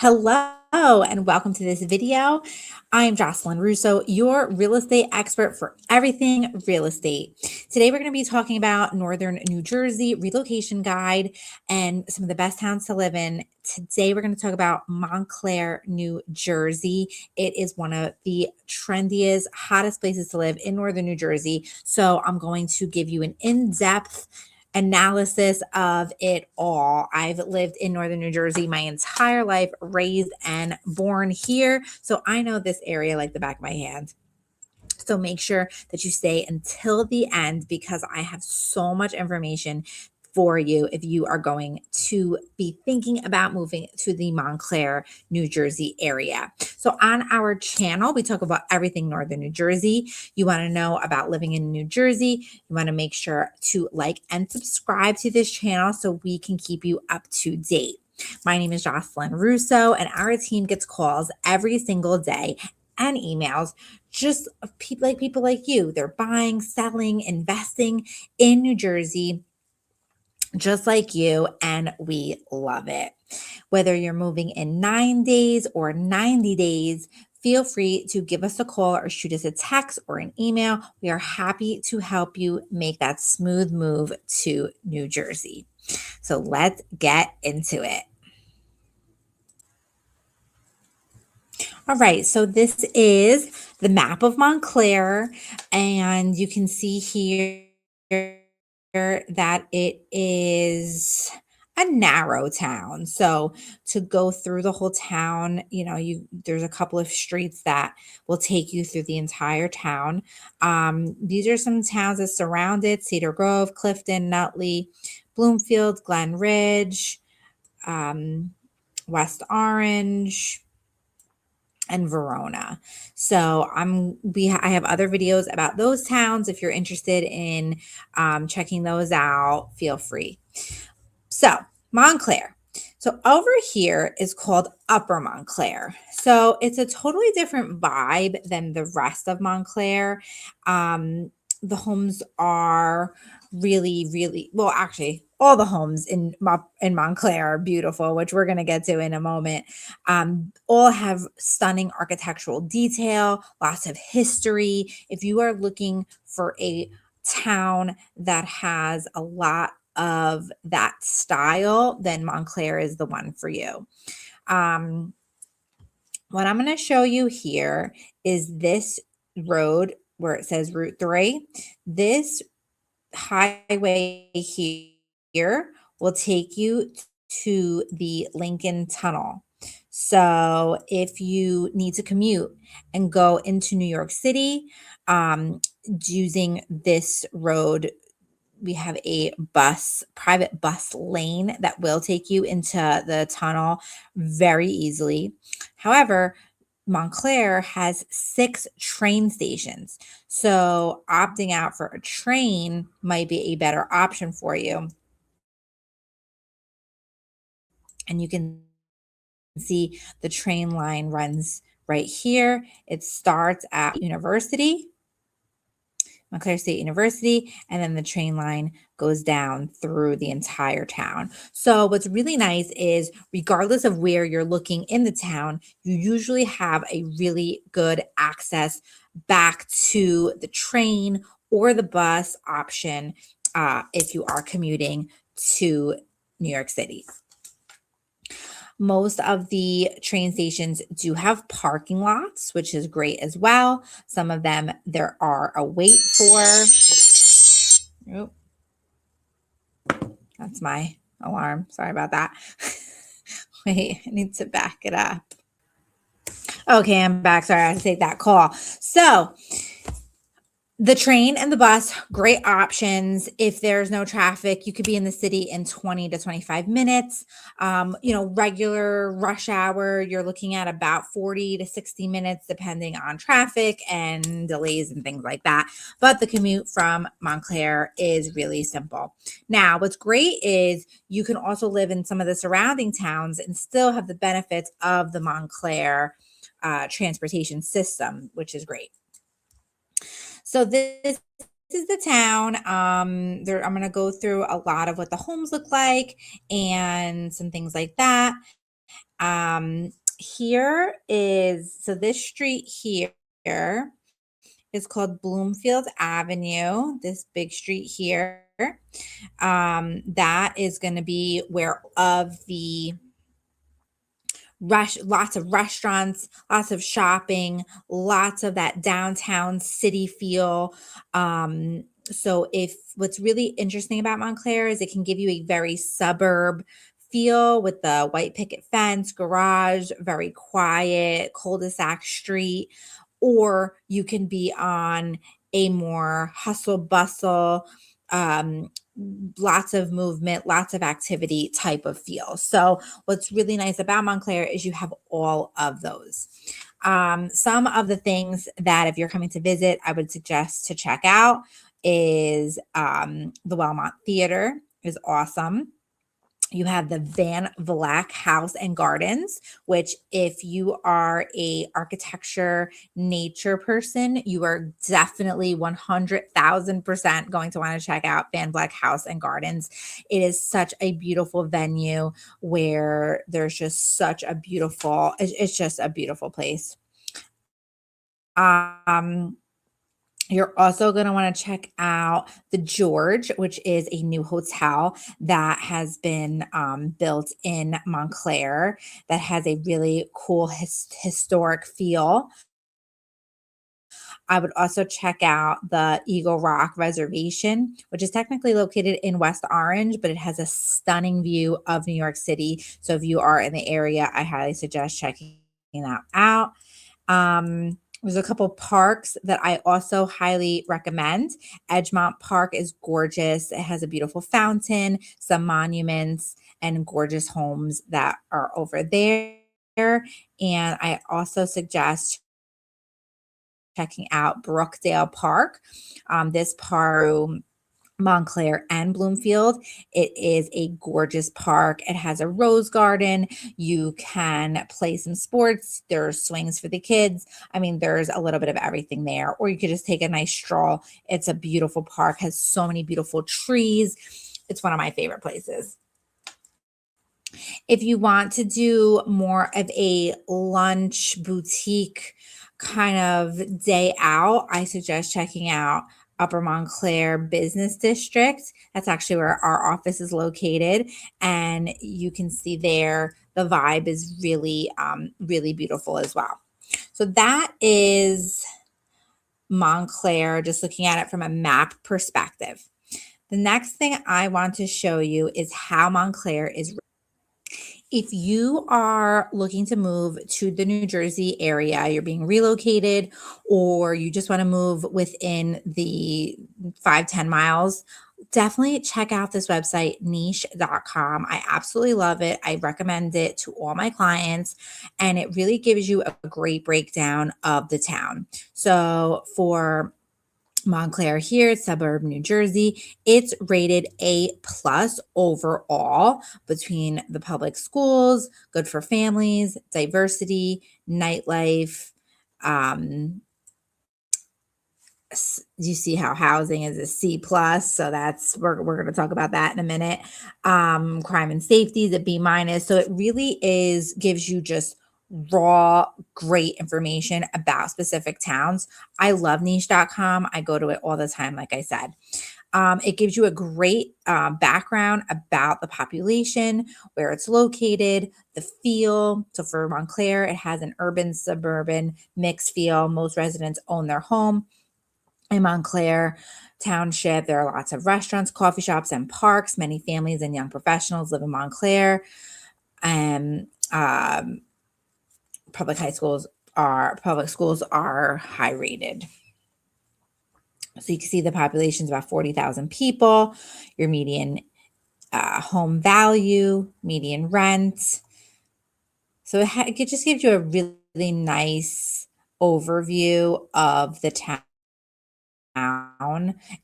Hello and welcome to this video. I'm Jocelyn Russo, your real estate expert for everything real estate. Today we're going to be talking about Northern New Jersey relocation guide and some of the best towns to live in. Today we're going to talk about Montclair, New Jersey. It is one of the trendiest, hottest places to live in Northern New Jersey. So I'm going to give you an in-depth analysis of it all. I've lived in Northern New Jersey my entire life, raised and born here. So I know this area like the back of my hand. So make sure that you stay until the end because I have so much information for you if you are going to be thinking about moving to the Montclair, New Jersey area. So on our channel, we talk about everything Northern New Jersey. You want to know about living in New Jersey. You want to make sure to like and subscribe to this channel so we can keep you up to date. My name is Jocelyn Russo, and our team gets calls every single day and emails just of people like you. They're buying, selling, investing in New Jersey just like you, and we love it. Whether you're moving in 9 days or 90 days, feel free to give us a call or shoot us a text or an email. We are happy to help you make that smooth move to New Jersey. So let's get into it. All right, so this is the map of Montclair, and you can see here that it is a narrow town. So to go through the whole town, there's a couple of streets that will take you through the entire town. These are some towns that surround it: Cedar Grove, Clifton, Nutley, Bloomfield, Glen Ridge, West Orange, and Verona. So I have other videos about those towns. If you're interested in checking those out, feel free. So Montclair. So over here is called Upper Montclair. So it's a totally different vibe than the rest of Montclair. The homes are really well. Actually, all the homes in Montclair are beautiful, which we're going to get to in a moment. All have stunning architectural detail, lots of history. If you are looking for a town that has a lot of that style, then Montclair is the one for you. What I'm going to show you here is this road where it says Route 3. This highway here will take you to the Lincoln Tunnel. So if you need to commute and go into New York City, using this road, we have a private bus lane that will take you into the tunnel very easily. However, Montclair has 6 train stations. So opting out for a train might be a better option for you. And you can see the train line runs right here. It starts at Montclair State University, and then the train line goes down through the entire town. So what's really nice is regardless of where you're looking in the town, you usually have a really good access back to the train or the bus option if you are commuting to New York City. Most of the train stations do have parking lots, which is great as well. Some of them there are a wait for. Oh, that's my alarm. Sorry about that. Wait, I need to back it up. Okay, I'm back. Sorry, I had to take that call. So the train and the bus, great options. If there's no traffic, you could be in the city in 20 to 25 minutes. Regular rush hour, you're looking at about 40 to 60 minutes, depending on traffic and delays and things like that. But the commute from Montclair is really simple. Now, what's great is you can also live in some of the surrounding towns and still have the benefits of the Montclair transportation system, which is great. So this is the town. I'm going to go through a lot of what the homes look like and some things like that. Here is, so this street here is called Bloomfield Avenue, this big street here. That is going to be where of the lots of restaurants, lots of shopping, lots of that downtown city feel. So if what's really interesting about Montclair is it can give you a very suburb feel with the white picket fence, garage, very quiet, cul-de-sac street, or you can be on a more hustle bustle, um, lots of movement, lots of activity type of feel. So what's really nice about Montclair is you have all of those. Some of the things that if you're coming to visit, I would suggest to check out is the Wellmont Theater is awesome. You have the Van Vleck House and Gardens, which if you are a architecture nature person, you are definitely 100,000% going to want to check out Van Vleck House and Gardens. It is such a beautiful venue where there's just such a beautiful, it's just a beautiful place. Um, you're also going to want to check out the George, which is a new hotel that has been built in Montclair that has a really cool historic feel. I would also check out the Eagle Rock Reservation, which is technically located in West Orange, but it has a stunning view of New York City. So if you are in the area, I highly suggest checking that out. There's a couple parks that I also highly recommend. Edgemont Park is gorgeous. It has a beautiful fountain, some monuments, and gorgeous homes that are over there. And I also suggest checking out Brookdale Park. This park, Montclair and Bloomfield. It is a gorgeous park. It has a rose garden. You can play some sports. There's swings for the kids. I mean, there's a little bit of everything there. Or you could just take a nice stroll. It's a beautiful park, has so many beautiful trees. It's one of my favorite places. If you want to do more of a lunch boutique kind of day out, I suggest checking out Upper Montclair Business District. That's actually where our office is located. And you can see there the vibe is really, really beautiful as well. So that is Montclair, just looking at it from a map perspective. The next thing I want to show you is how Montclair is. If you are looking to move to the New Jersey area, you're being relocated, or you just want to move within the 5-10 miles, definitely check out this website, niche.com. I absolutely love it. I recommend it to all my clients, and it really gives you a great breakdown of the town. So for Montclair here, suburb New Jersey. It's rated A plus overall between the public schools, good for families, diversity, nightlife. Um, you see how housing is a C plus, so that's we're going to talk about that in a minute. Crime and safety is a B minus, so it really is gives you just raw great information about specific towns. I love niche.com. I go to it all the time, like I said. It gives you a great background about the population, where it's located, the feel. So for Montclair, it has an urban suburban mixed feel. Most residents own their home. In Montclair Township, there are lots of restaurants, coffee shops, and parks. Many families and young professionals live in Montclair. And public schools are high rated. So you can see the population is about 40,000 people. Your median home value, median rent. So it just gives you a really nice overview of the town.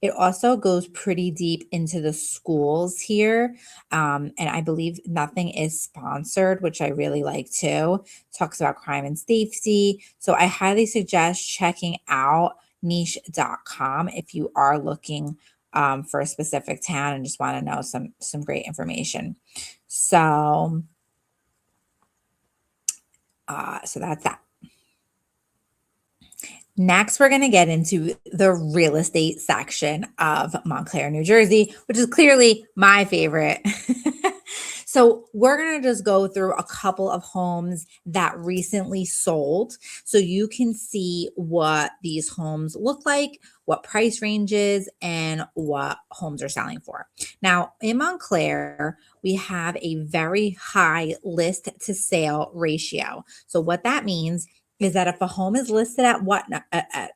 It also goes pretty deep into the schools here. And I believe nothing is sponsored, which I really like too. Talks about crime and safety. So I highly suggest checking out niche.com if you are looking for a specific town and just want to know some great information. So So that's that. Next, we're going to get into the real estate section of Montclair, New Jersey, which is clearly my favorite. So, we're going to just go through a couple of homes that recently sold so you can see what these homes look like, what price ranges, and what homes are selling for. Now, in Montclair, we have a very high list to sale ratio. So, what that means is that if a home is listed at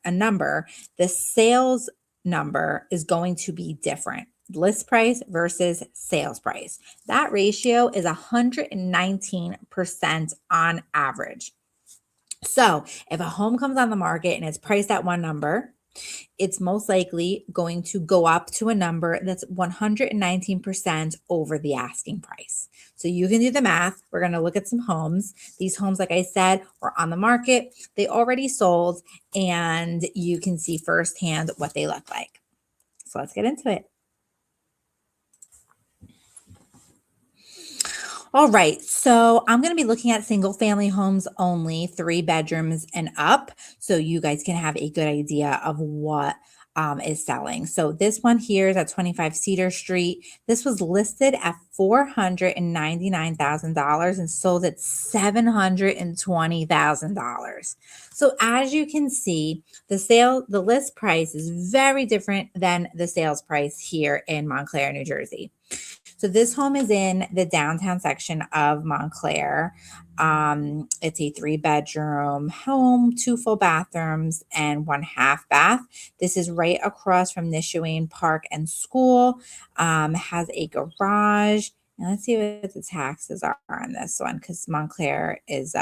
a number, the sales number is going to be different. List price versus sales price. That ratio is 119% on average. So if a home comes on the market and it's priced at one number, it's most likely going to go up to a number that's 119% over the asking price. So you can do the math. We're going to look at some homes. These homes, like I said, were on the market. They already sold, and you can see firsthand what they look like. So let's get into it. All right, so I'm going to be looking at single family homes only, 3 bedrooms and up, so you guys can have a good idea of what is selling. So this one here is at 25 Cedar Street. This was listed at $499,000 and sold at $720,000. So as you can see, the list price is very different than the sales price here in Montclair, New Jersey. So this home is in the downtown section of Montclair. It's a 3-bedroom home, 2 full bathrooms, and 1 half bath. This is right across from Nishuane Park and School. Has a garage. And let's see what the taxes are on this one, because Montclair is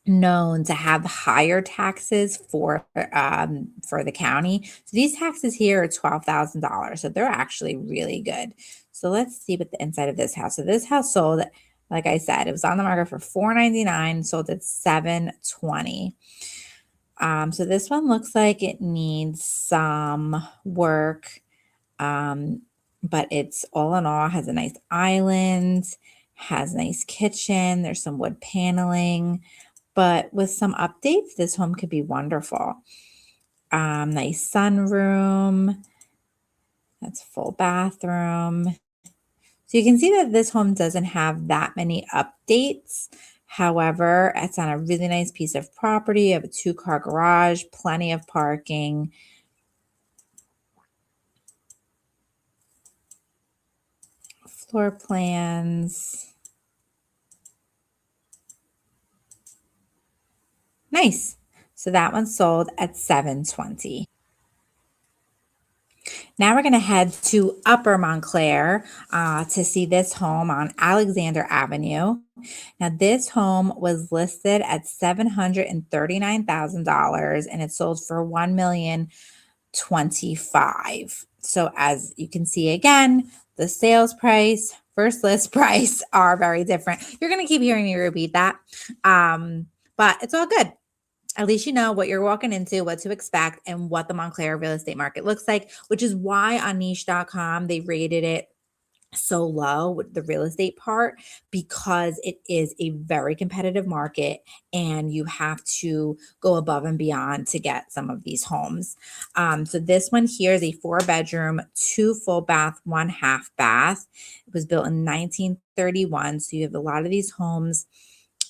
known to have higher taxes for the county. So these taxes here are $12,000. So they're actually really good. So let's see what the inside of this house. So this house sold, like I said, it was on the market for $499, sold at $720. So this one looks like it needs some work. But it's all in all has a nice island, has a nice kitchen. There's some wood paneling. But with some updates, this home could be wonderful. Nice sunroom. That's full bathroom. So you can see that this home doesn't have that many updates. However, it's on a really nice piece of property. You have a 2-car garage, plenty of parking. Floor plans. Nice. So that one sold at $720. Now we're going to head to Upper Montclair to see this home on Alexander Avenue. Now this home was listed at $739,000 and it sold for $1,025,000. So as you can see again, the sales price versus list price are very different. You're going to keep hearing me repeat that, but it's all good. At least you know what you're walking into, what to expect, and what the Montclair real estate market looks like, which is why on niche.com they rated it so low with the real estate part, because it is a very competitive market and you have to go above and beyond to get some of these homes. So this one here is a 4-bedroom, 2 full bath, 1 half bath. It was built in 1931. So you have a lot of these homes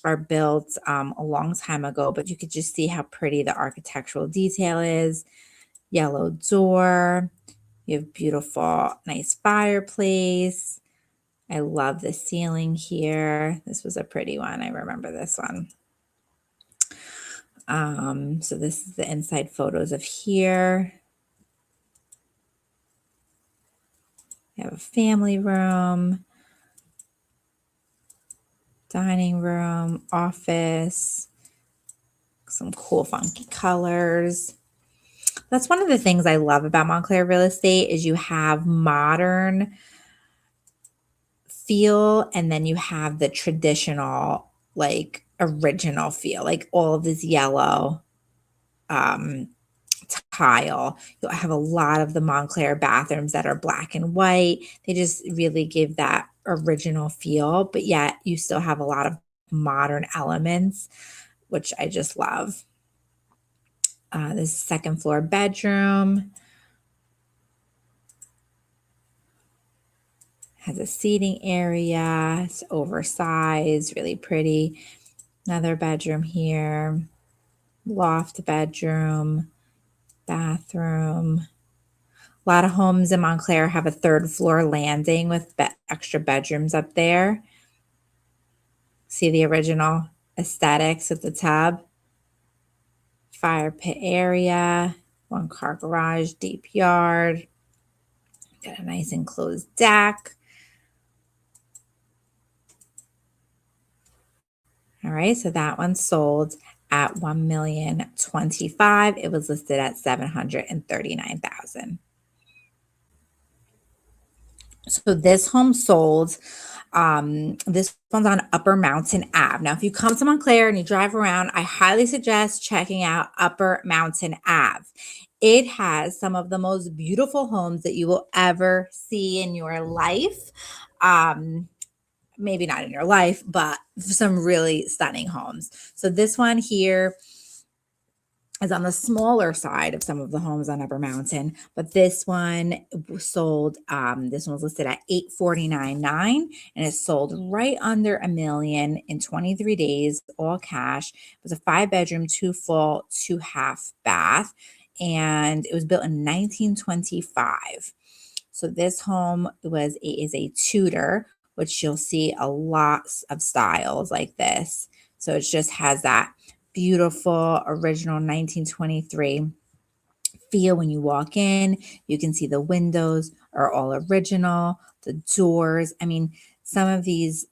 are built a long time ago, but you could just see how pretty the architectural detail is. Yellow door. You have beautiful, nice fireplace. I love the ceiling here. This was a pretty one. I remember this one. So this is the inside photos of here. You have a family room, dining room, office, some cool funky colors. That's one of the things I love about Montclair real estate is you have modern feel and then you have the traditional, like original feel, like all of this yellow tile. You'll have a lot of the Montclair bathrooms that are black and white. They just really give that original feel, but yet you still have a lot of modern elements, which I just love. This is second floor bedroom. Has a seating area. It's oversized, really pretty. Another bedroom here. Loft bedroom, bathroom. A lot of homes in Montclair have a third floor landing with extra bedrooms up there. See the original aesthetics of the tub. Fire pit area, 1-car garage, deep yard. Got a nice enclosed deck. All right, so that one sold at $1,025,000. It was listed at $739,000. So this home sold. This one's on Upper Mountain Ave. Now, if you come to Montclair and you drive around, I highly suggest checking out Upper Mountain Ave. It has some of the most beautiful homes that you will ever see in your life. Maybe not in your life, but some really stunning homes. So this one here is on the smaller side of some of the homes on Upper Mountain, but this one sold. This one was listed at $849,900, and it sold right under $1 million in 23 days, all cash. It was a 5-bedroom, 2 full, 2 half bath, and it was built in 1925. So this home is a Tudor, which you'll see a lot of styles like this. So it just has that beautiful original 1923 feel when you walk in. You can see the windows are all original, the doors. I mean, some of these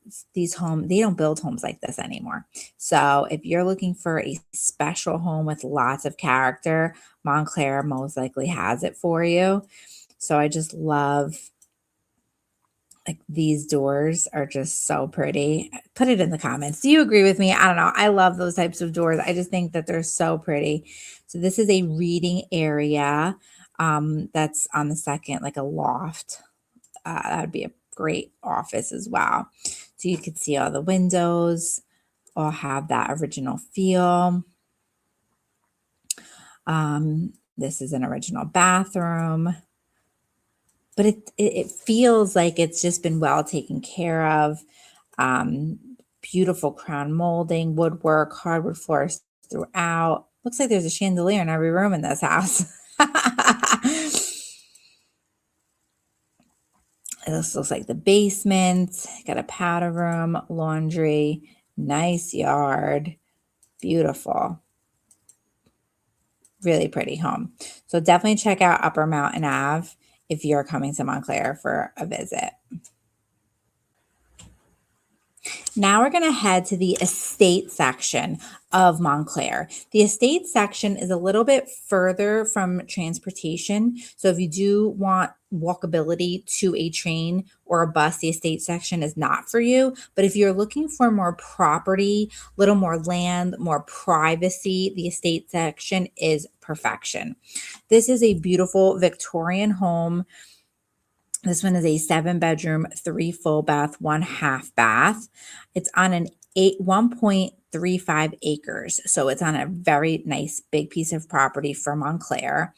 homes, they don't build homes like this anymore. So if you're looking for a special home with lots of character, Montclair most likely has it for you. So I just love, like, these doors are just so pretty. Put it in the comments. Do you agree with me? I don't know. I love those types of doors. I just think that they're so pretty. So this is a reading area that's on the second, like a loft. That would be a great office as well. So you could see all the windows all have that original feel. This is an original bathroom. But it feels like it's just been well taken care of. Beautiful crown molding, woodwork, hardwood floors throughout. Looks like there's a chandelier in every room in this house. This looks like the basement. Got a powder room, laundry, nice yard. Beautiful. Really pretty home. So definitely check out Upper Mountain Ave if you're coming to Montclair for a visit. Now we're going to head to the estate section of Montclair. The estate section is a little bit further from transportation. So if you do want walkability to a train or a bus, the estate section is not for you. But if you're looking for more property, little more land, more privacy, the estate section is perfection. This is a beautiful Victorian home. This one is a 7-bedroom, 3 full bath, 1 half bath. It's on an 1.35 acres. So it's on a very nice big piece of property for Montclair.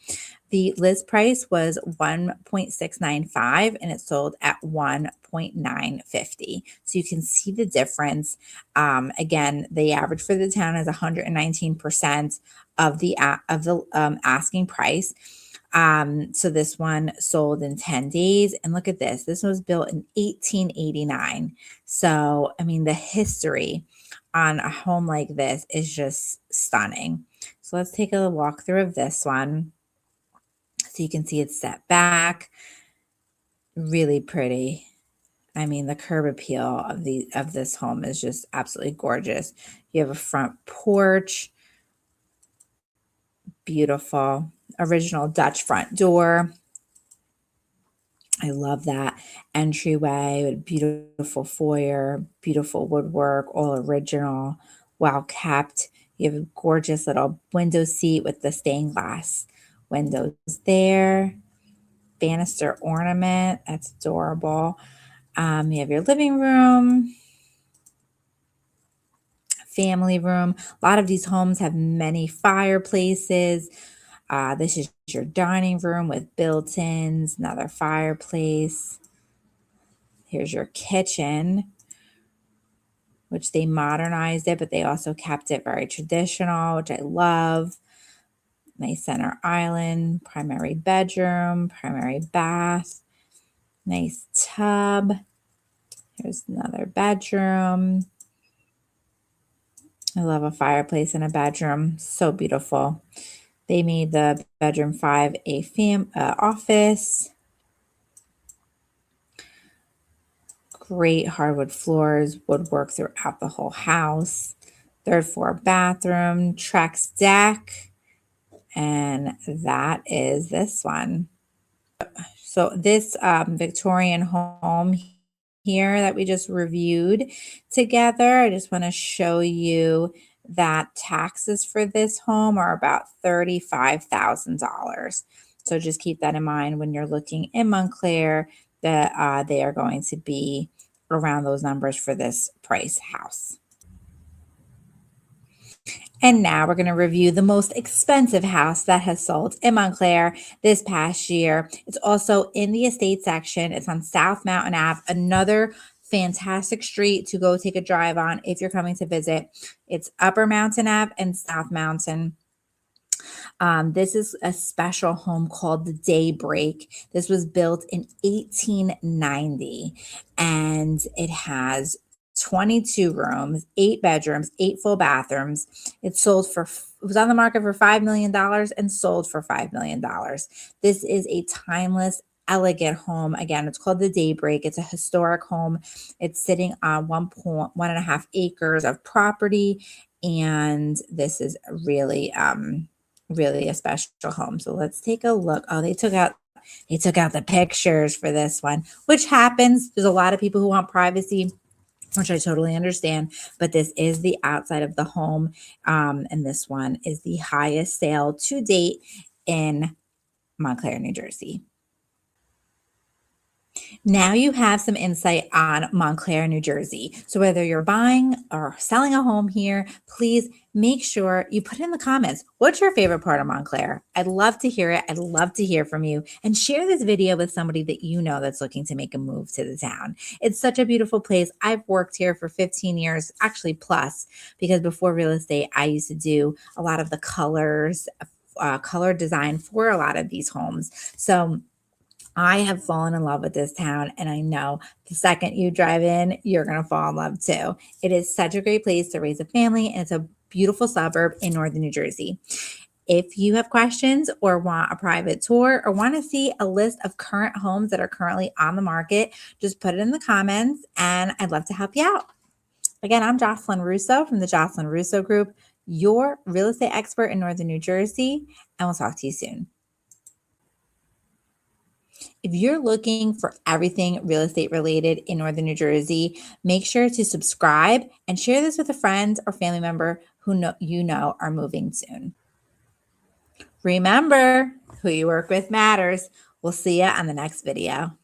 The list price was $1.695 and it sold at $1.950. So you can see the difference. Again, the average for the town is 119% of the asking price. So this one sold in 10 days. And look at this. This was built in 1889. So, I mean, the history on a home like this is just stunning. So let's take a walkthrough of this one. So you can see it's set back. Really pretty. I mean, the curb appeal of this home is just absolutely gorgeous. You have a front porch. Beautiful. Original Dutch front door. I love that entryway with beautiful foyer, beautiful woodwork, all original, well kept. You have a gorgeous little window seat with the stained glass windows there. Banister ornament, that's adorable. You have your living room, family room. A lot of these homes have many fireplaces. This is your dining room with built-ins, another fireplace. Here's your kitchen, which they modernized it, but they also kept it very traditional, which I love. Nice center island, primary bedroom, primary bath, nice tub. Here's another bedroom. I love a fireplace in a bedroom. So beautiful. They made the bedroom 5 a office. Great hardwood floors, woodwork throughout the whole house. Third floor bathroom, Trex deck, and that is this one. So this Victorian home here that we just reviewed together, I just want to show you that taxes for this home are about $35,000. So just keep that in mind when you're looking in Montclair that they are going to be around those numbers for this price house. And now we're going to review the most expensive house that has sold in Montclair this past year. It's also in the estate section. It's on South Mountain Ave, another fantastic street to go take a drive on if you're coming to visit. It's Upper Mountain Ave and South Mountain. This is a special home called the Daybreak. This was built in 1890 and it has 22 rooms, 8 bedrooms, 8 full bathrooms. It was on the market for $5 million and sold for $5 million. This is a timeless, elegant home. Again, it's called the Daybreak. It's a historic home. It's sitting on 1.5 acres of property. And this is really a special home. So let's take a look. Oh, they took out the pictures for this one, which happens. There's a lot of people who want privacy, which I totally understand, but this is the outside of the home. And this one is the highest sale to date in Montclair, New Jersey. Now you have some insight on Montclair, New Jersey. So whether you're buying or selling a home here, please make sure you put in the comments, what's your favorite part of Montclair? I'd love to hear it. I'd love to hear from you, and share this video with somebody that you know that's looking to make a move to the town. It's such a beautiful place. I've worked here for 15 years, actually plus, because before real estate, I used to do a lot of the color design for a lot of these homes. So I have fallen in love with this town, and I know the second you drive in, you're going to fall in love too. It is such a great place to raise a family, and it's a beautiful suburb in Northern New Jersey. If you have questions or want a private tour or want to see a list of current homes that are currently on the market, just put it in the comments and I'd love to help you out. Again, I'm Jocelyn Russo from the Jocelyn Russo Group, your real estate expert in Northern New Jersey, and we'll talk to you soon. If you're looking for everything real estate related in Northern New Jersey, make sure to subscribe and share this with a friend or family member who you know are moving soon. Remember, who you work with matters. We'll see you on the next video.